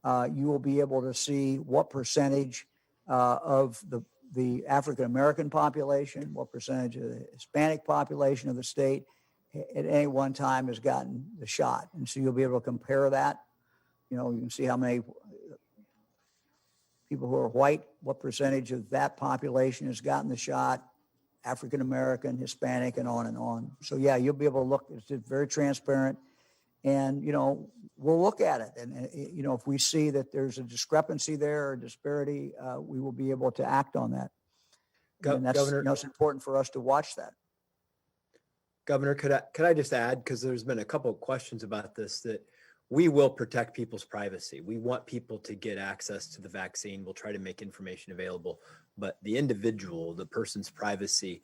You will be able to see what percentage of the African-American population, what percentage of the Hispanic population of the state at any one time has gotten the shot. And so you'll be able to compare that. You can see how many people who are white, what percentage of that population has gotten the shot, African-American, Hispanic, and on and on. So yeah, you'll be able to look. It's very transparent. And, we'll look at it. And, if we see that there's a discrepancy there or disparity, we will be able to act on that. And that's, Governor, it's important for us to watch that. Governor, could I just add, because there's been a couple of questions about this, that we will protect people's privacy. We want people to get access to the vaccine. We'll try to make information available, but the individual, the person's privacy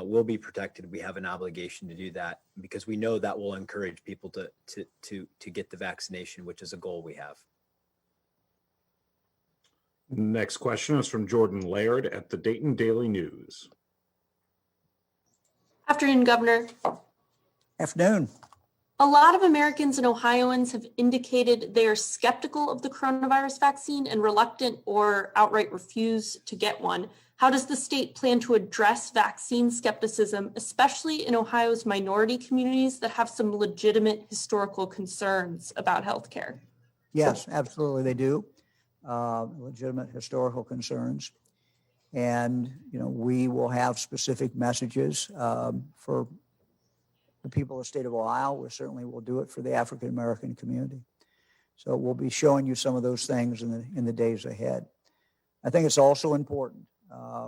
will be protected. We have an obligation to do that because we know that will encourage people to get the vaccination, which is a goal we have. Next question is from Jordan Laird at the Dayton Daily News. Afternoon, Governor. Afternoon. A lot of Americans and Ohioans have indicated they are skeptical of the coronavirus vaccine and reluctant or outright refuse to get one. How does the state plan to address vaccine skepticism, especially in Ohio's minority communities that have some legitimate historical concerns about healthcare? Yes, absolutely they do. Legitimate historical concerns. And, we will have specific messages for the people of the state of Ohio. We certainly will do it for the African American community. So we'll be showing you some of those things in the days ahead. I think it's also important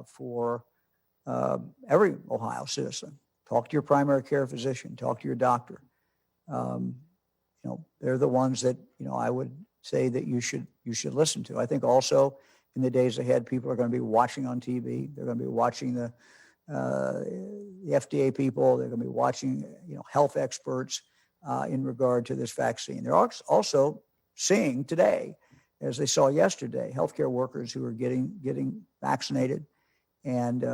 for every Ohio citizen. Talk to your primary care physician. Talk to your doctor. They're the ones that I would say that you should listen to. I think also in the days ahead, people are going to be watching on TV. They're going to be watching the FDA people. They're going to be watching health experts in regard to this vaccine. They're also seeing today, as they saw yesterday, healthcare workers who are getting vaccinated. And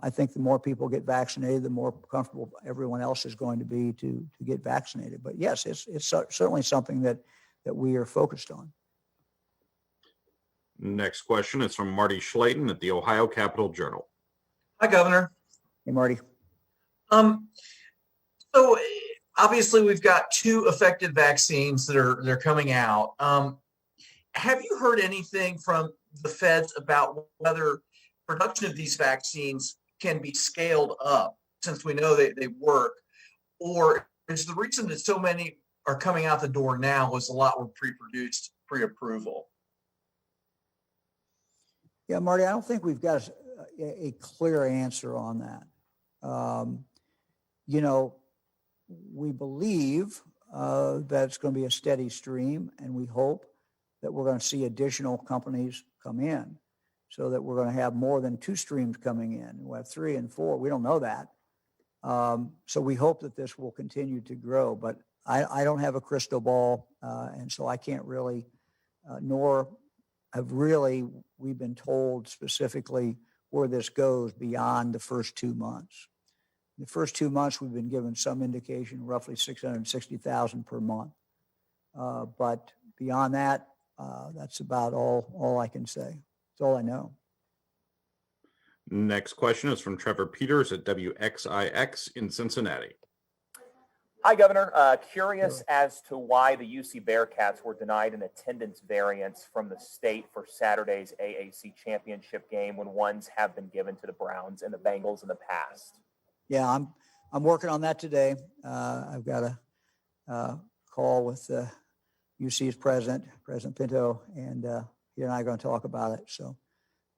I think the more people get vaccinated, the more comfortable everyone else is going to be to get vaccinated. But yes, it's certainly something that we are focused on. Next question is from Marty Schlayton at the Ohio Capitol Journal. Hi, Governor. Hey, Marty. So obviously we've got 2 effective vaccines that are coming out. Have you heard anything from the feds about whether production of these vaccines can be scaled up, since we know they work? Or is the reason that so many are coming out the door now was a lot were pre-produced pre-approval? Yeah, Marty, I don't think we've got a clear answer on that. We believe that it's going to be a steady stream, and we hope that we're going to see additional companies come in so that we're going to have more than 2 streams coming in. We'll have 3 and 4. We don't know that. So we hope that this will continue to grow, but I don't have a crystal ball, and so I can't really, nor have really we've been told specifically where this goes beyond the first 2 months. The first 2 months, we've been given some indication, roughly 660,000 per month. But beyond that, that's about all I can say. That's all I know. Next question is from Trevor Peters at WXIX in Cincinnati. Hi, Governor. Curious as to why the UC Bearcats were denied an attendance variance from the state for Saturday's AAC championship game when ones have been given to the Browns and the Bengals in the past. Yeah, I'm working on that today. I've got a call with UC's president, President Pinto, and he and I are going to talk about it. So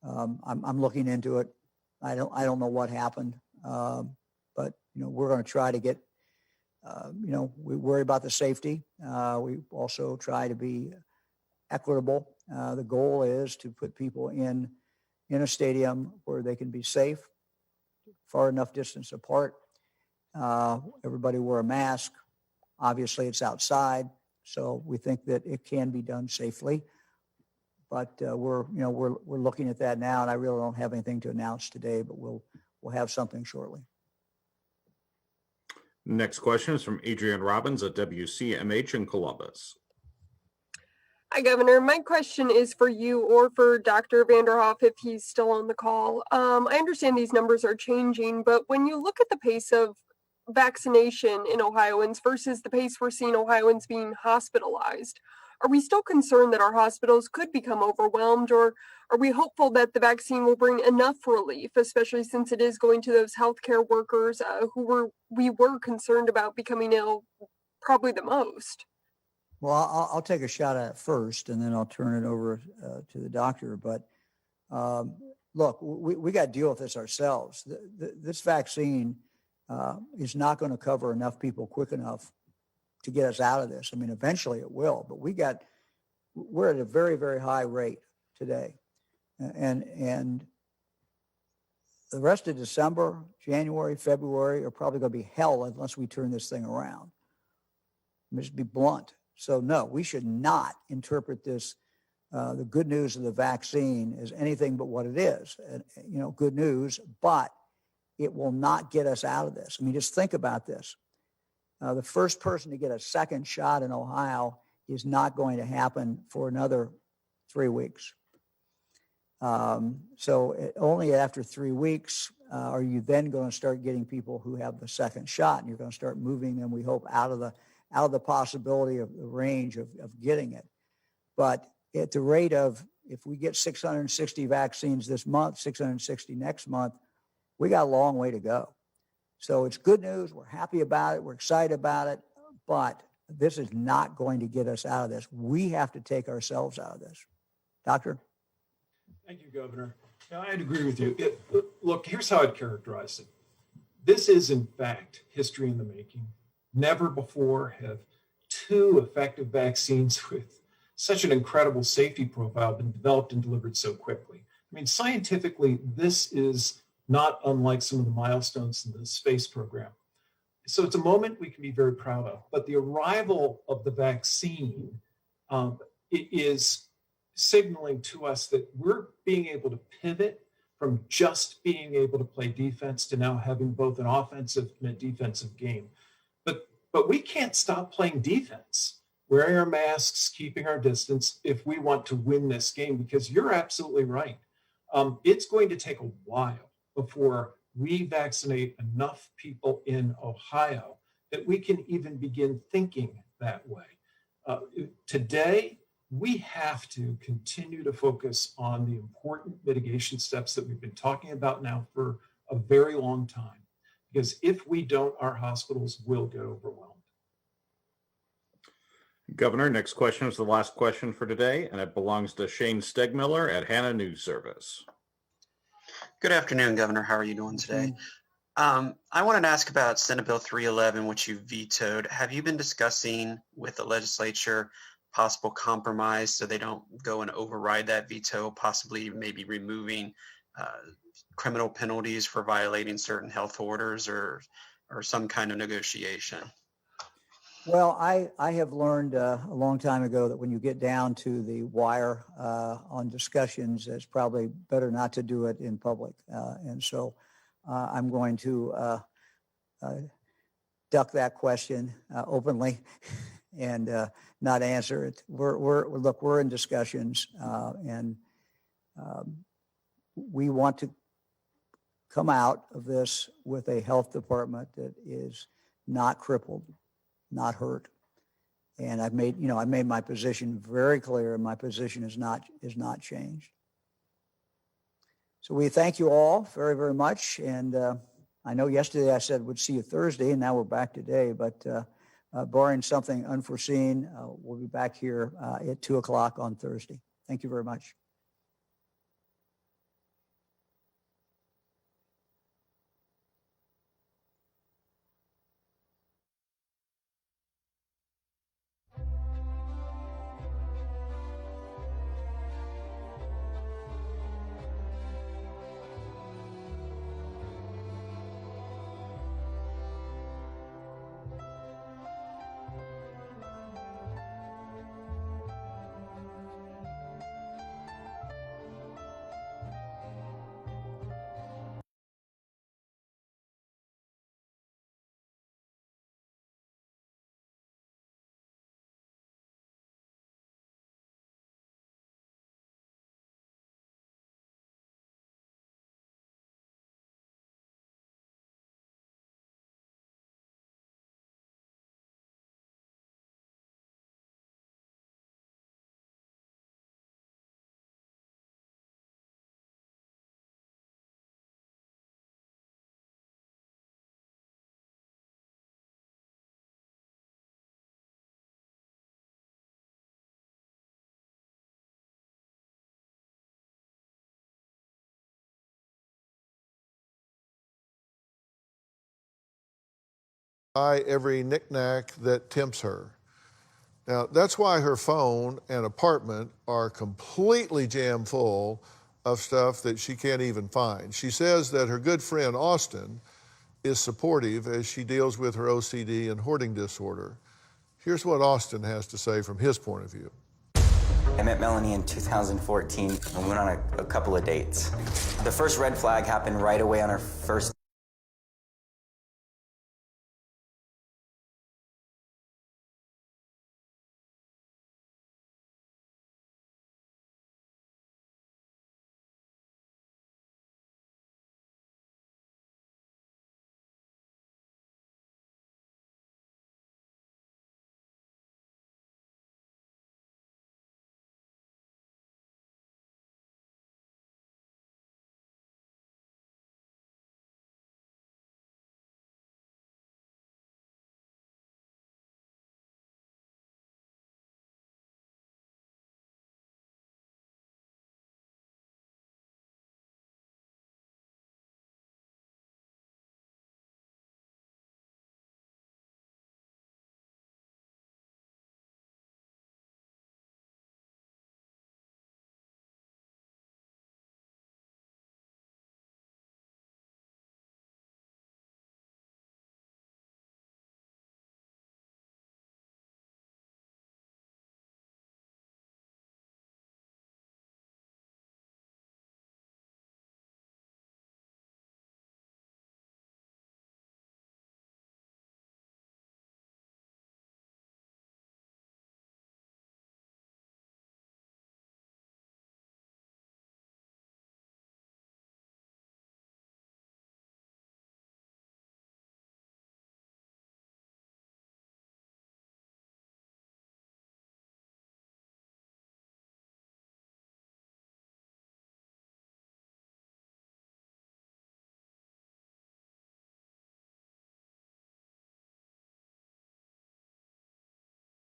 I'm looking into it. I don't know what happened, but we're going to try to get. We worry about the safety. We also try to be equitable. The goal is to put people in a stadium where they can be safe, far enough distance apart. Everybody wear a mask. Obviously, it's outside, so we think that it can be done safely. But we're looking at that now, and I really don't have anything to announce today, but we'll have something shortly. Next question is from Adrienne Robbins at WCMH in Columbus. Hi, Governor. My question is for you or for Dr. Vanderhoff if he's still on the call. I understand these numbers are changing, but when you look at the pace of vaccination in Ohioans versus the pace we're seeing Ohioans being hospitalized, are we still concerned that our hospitals could become overwhelmed, or are we hopeful that the vaccine will bring enough relief, especially since it is going to those healthcare workers we were concerned about becoming ill probably the most? Well, I'll take a shot at it first, and then I'll turn it over to the doctor. But look, we got to deal with this ourselves. This vaccine is not going to cover enough people quick enough to get us out of this. I mean, eventually it will, but we're at a very, very high rate today. And the rest of December, January, February are probably going to be hell unless we turn this thing around. Let me just be blunt. So no, we should not interpret this The good news of the vaccine is anything but what it is. Good news, but it will not get us out of this. I mean, just think about this. The first person to get a second shot in Ohio is not going to happen for another 3 weeks. Only after 3 weeks are you then going to start getting people who have the second shot, and you're going to start moving them, we hope, out of the possibility of the range of getting it. But at the rate of, if we get 660 vaccines this month, 660 next month, we got a long way to go. So it's good news. We're happy about it. We're excited about it. But this is not going to get us out of this. We have to take ourselves out of this. Doctor? Thank you, Governor. I'd agree with you. Look, here's how I'd characterize it. This is, in fact, history in the making. Never before have 2 effective vaccines with such an incredible safety profile been developed and delivered so quickly. I mean, scientifically, this is not unlike some of the milestones in the space program. So it's a moment we can be very proud of. But the arrival of the vaccine is signaling to us that we're being able to pivot from just being able to play defense to now having both an offensive and a defensive game. But we can't stop playing defense, wearing our masks, keeping our distance, if we want to win this game, because you're absolutely right. It's going to take a while before we vaccinate enough people in Ohio that we can even begin thinking that way. Today, we have to continue to focus on the important mitigation steps that we've been talking about now for a very long time. Because if we don't, our hospitals will get overwhelmed. Governor, next question is the last question for today, and it belongs to Shane Stegmiller at Hannah News Service. Good afternoon, Governor. How are you doing today? I wanted to ask about Senate Bill 311, which you vetoed. Have you been discussing with the legislature possible compromise so they don't go and override that veto, possibly maybe removing criminal penalties for violating certain health orders or some kind of negotiation? Well, I have learned a long time ago that when you get down to the wire on discussions, it's probably better not to do it in public. And so I'm going to duck that question openly and not answer it. We're in discussions, and we want to come out of this with a health department that is not crippled, not hurt. And I've made my position very clear, and my position is not changed. So we thank you all very, very much. And I know yesterday I said we'd see you Thursday, and now we're back today. But barring something unforeseen, we'll be back here at 2:00 on Thursday. Thank you very much. Buy every knickknack that tempts her. Now, that's why her phone and apartment are completely jam full of stuff that she can't even find. She says that her good friend Austin is supportive as she deals with her OCD and hoarding disorder. Here's what Austin has to say from his point of view. I met Melanie in 2014 and we went on a couple of dates. The first red flag happened right away on our first